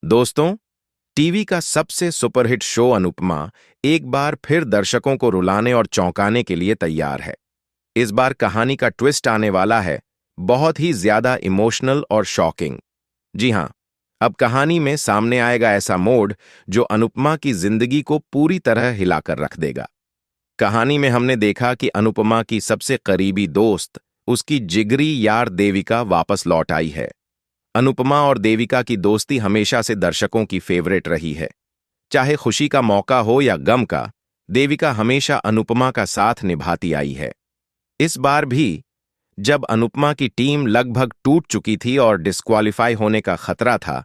दोस्तों, टीवी का सबसे सुपरहिट शो अनुपमा एक बार फिर दर्शकों को रुलाने और चौंकाने के लिए तैयार है। इस बार कहानी का ट्विस्ट आने वाला है, बहुत ही ज्यादा इमोशनल और शॉकिंग। जी हां, अब कहानी में सामने आएगा ऐसा मोड़ जो अनुपमा की जिंदगी को पूरी तरह हिलाकर रख देगा। कहानी में हमने देखा कि अनुपमा की सबसे करीबी दोस्त, उसकी जिगरी यार देविका वापस लौट आई है। अनुपमा और देविका की दोस्ती हमेशा से दर्शकों की फेवरेट रही है। चाहे खुशी का मौका हो या गम का, देविका हमेशा अनुपमा का साथ निभाती आई है। इस बार भी, जब अनुपमा की टीम लगभग टूट चुकी थी और डिस्क्वालीफाई होने का खतरा था,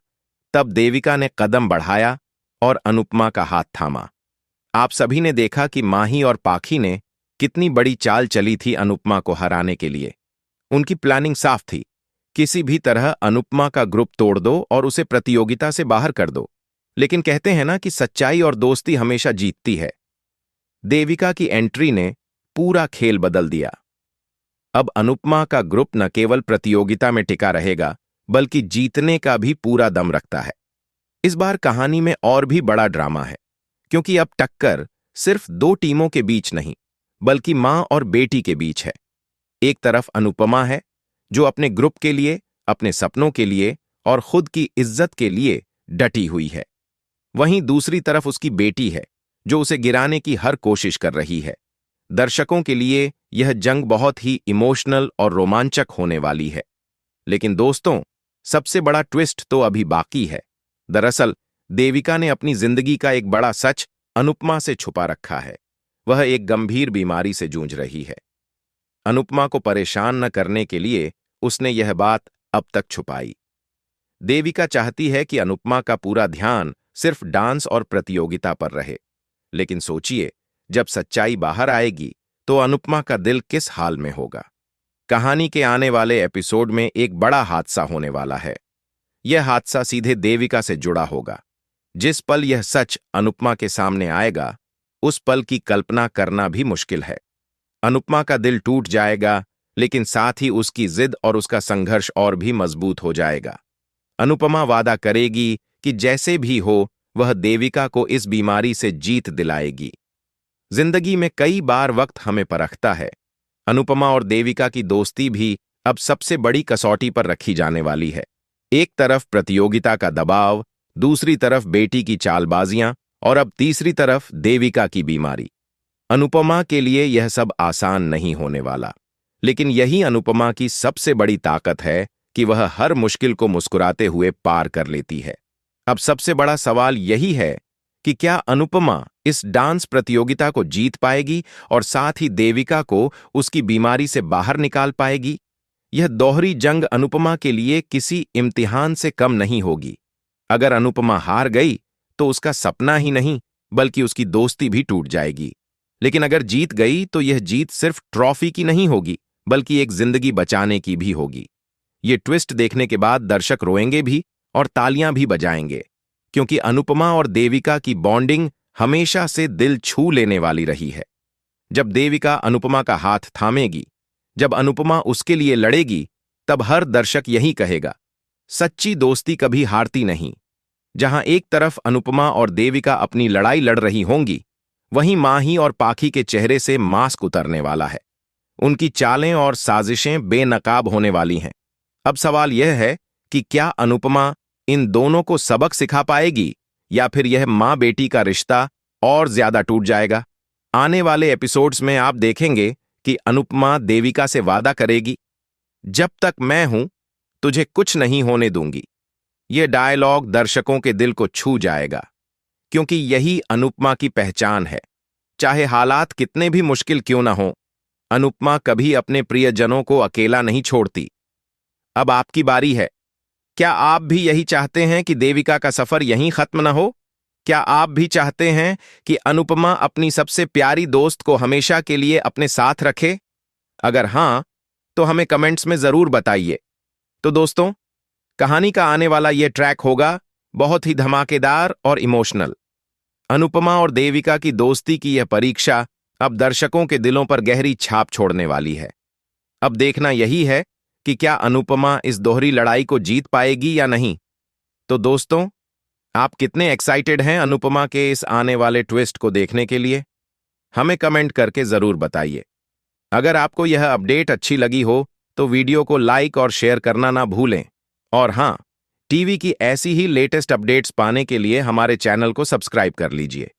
तब देविका ने कदम बढ़ाया और अनुपमा का हाथ थामा। आप सभी ने देखा कि माही और पाखी ने कितनी बड़ी चाल चली थी अनुपमा को हराने के लिए। उनकी प्लानिंग साफ थी, किसी भी तरह अनुपमा का ग्रुप तोड़ दो और उसे प्रतियोगिता से बाहर कर दो। लेकिन कहते हैं ना कि सच्चाई और दोस्ती हमेशा जीतती है। देविका की एंट्री ने पूरा खेल बदल दिया। अब अनुपमा का ग्रुप न केवल प्रतियोगिता में टिका रहेगा, बल्कि जीतने का भी पूरा दम रखता है। इस बार कहानी में और भी बड़ा ड्रामा है, क्योंकि अब टक्कर सिर्फ दो टीमों के बीच नहीं, बल्कि मां और बेटी के बीच है। एक तरफ अनुपमा है, जो अपने ग्रुप के लिए, अपने सपनों के लिए और खुद की इज्जत के लिए डटी हुई है। वहीं दूसरी तरफ उसकी बेटी है, जो उसे गिराने की हर कोशिश कर रही है। दर्शकों के लिए यह जंग बहुत ही इमोशनल और रोमांचक होने वाली है। लेकिन दोस्तों, सबसे बड़ा ट्विस्ट तो अभी बाकी है। दरअसल, देविका ने अपनी जिंदगी का एक बड़ा सच अनुपमा से छुपा रखा है। वह एक गंभीर बीमारी से जूझ रही है। अनुपमा को परेशान न करने के लिए उसने यह बात अब तक छुपाई। देविका चाहती है कि अनुपमा का पूरा ध्यान सिर्फ डांस और प्रतियोगिता पर रहे। लेकिन सोचिए, जब सच्चाई बाहर आएगी तो अनुपमा का दिल किस हाल में होगा। कहानी के आने वाले एपिसोड में एक बड़ा हादसा होने वाला है। यह हादसा सीधे देविका से जुड़ा होगा। जिस पल यह सच अनुपमा के सामने आएगा, उस पल की कल्पना करना भी मुश्किल है। अनुपमा का दिल टूट जाएगा, लेकिन साथ ही उसकी जिद और उसका संघर्ष और भी मजबूत हो जाएगा। अनुपमा वादा करेगी कि जैसे भी हो, वह देविका को इस बीमारी से जीत दिलाएगी। जिंदगी में कई बार वक्त हमें परखता है। अनुपमा और देविका की दोस्ती भी अब सबसे बड़ी कसौटी पर रखी जाने वाली है। एक तरफ प्रतियोगिता का दबाव, दूसरी तरफ बेटी की चालबाजियां और अब तीसरी तरफ देविका की बीमारी। अनुपमा के लिए यह सब आसान नहीं होने वाला। लेकिन यही अनुपमा की सबसे बड़ी ताकत है कि वह हर मुश्किल को मुस्कुराते हुए पार कर लेती है। अब सबसे बड़ा सवाल यही है कि क्या अनुपमा इस डांस प्रतियोगिता को जीत पाएगी और साथ ही देविका को उसकी बीमारी से बाहर निकाल पाएगी। यह दोहरी जंग अनुपमा के लिए किसी इम्तिहान से कम नहीं होगी। अगर अनुपमा हार गई तो उसका सपना ही नहीं, बल्कि उसकी दोस्ती भी टूट जाएगी। लेकिन अगर जीत गई तो यह जीत सिर्फ ट्रॉफी की नहीं होगी, बल्कि एक जिंदगी बचाने की भी होगी। ये ट्विस्ट देखने के बाद दर्शक रोएंगे भी और तालियां भी बजाएंगे, क्योंकि अनुपमा और देविका की बॉन्डिंग हमेशा से दिल छू लेने वाली रही है। जब देविका अनुपमा का हाथ थामेगी, जब अनुपमा उसके लिए लड़ेगी, तब हर दर्शक यही कहेगा, सच्ची दोस्ती कभी हारती नहीं। जहां एक तरफ अनुपमा और देविका अपनी लड़ाई लड़ रही होंगी, वहीं माही और पाखी के चेहरे से मास्क उतरने वाला है। उनकी चालें और साजिशें बेनकाब होने वाली हैं। अब सवाल यह है कि क्या अनुपमा इन दोनों को सबक सिखा पाएगी, या फिर यह मां बेटी का रिश्ता और ज्यादा टूट जाएगा। आने वाले एपिसोड्स में आप देखेंगे कि अनुपमा देविका से वादा करेगी, जब तक मैं हूं तुझे कुछ नहीं होने दूंगी। यह डायलॉग दर्शकों के दिल को छू जाएगा, क्योंकि यही अनुपमा की पहचान है। चाहे हालात कितने भी मुश्किल क्यों ना हो, अनुपमा कभी अपने प्रियजनों को अकेला नहीं छोड़ती। अब आपकी बारी है। क्या आप भी यही चाहते हैं कि देविका का सफर यहीं खत्म न हो? क्या आप भी चाहते हैं कि अनुपमा अपनी सबसे प्यारी दोस्त को हमेशा के लिए अपने साथ रखे? अगर हां, तो हमें कमेंट्स में जरूर बताइए। तो दोस्तों, कहानी का आने वाला यह ट्रैक होगा बहुत ही धमाकेदार और इमोशनल। अनुपमा और देविका की दोस्ती की यह परीक्षा अब दर्शकों के दिलों पर गहरी छाप छोड़ने वाली है। अब देखना यही है कि क्या अनुपमा इस दोहरी लड़ाई को जीत पाएगी या नहीं। तो दोस्तों, आप कितने एक्साइटेड हैं अनुपमा के इस आने वाले ट्विस्ट को देखने के लिए? हमें कमेंट करके जरूर बताइए। अगर आपको यह अपडेट अच्छी लगी हो तो वीडियो को लाइक और शेयर करना ना भूलें। और हाँ, टीवी की ऐसी ही लेटेस्ट अपडेट्स पाने के लिए हमारे चैनल को सब्सक्राइब कर लीजिए।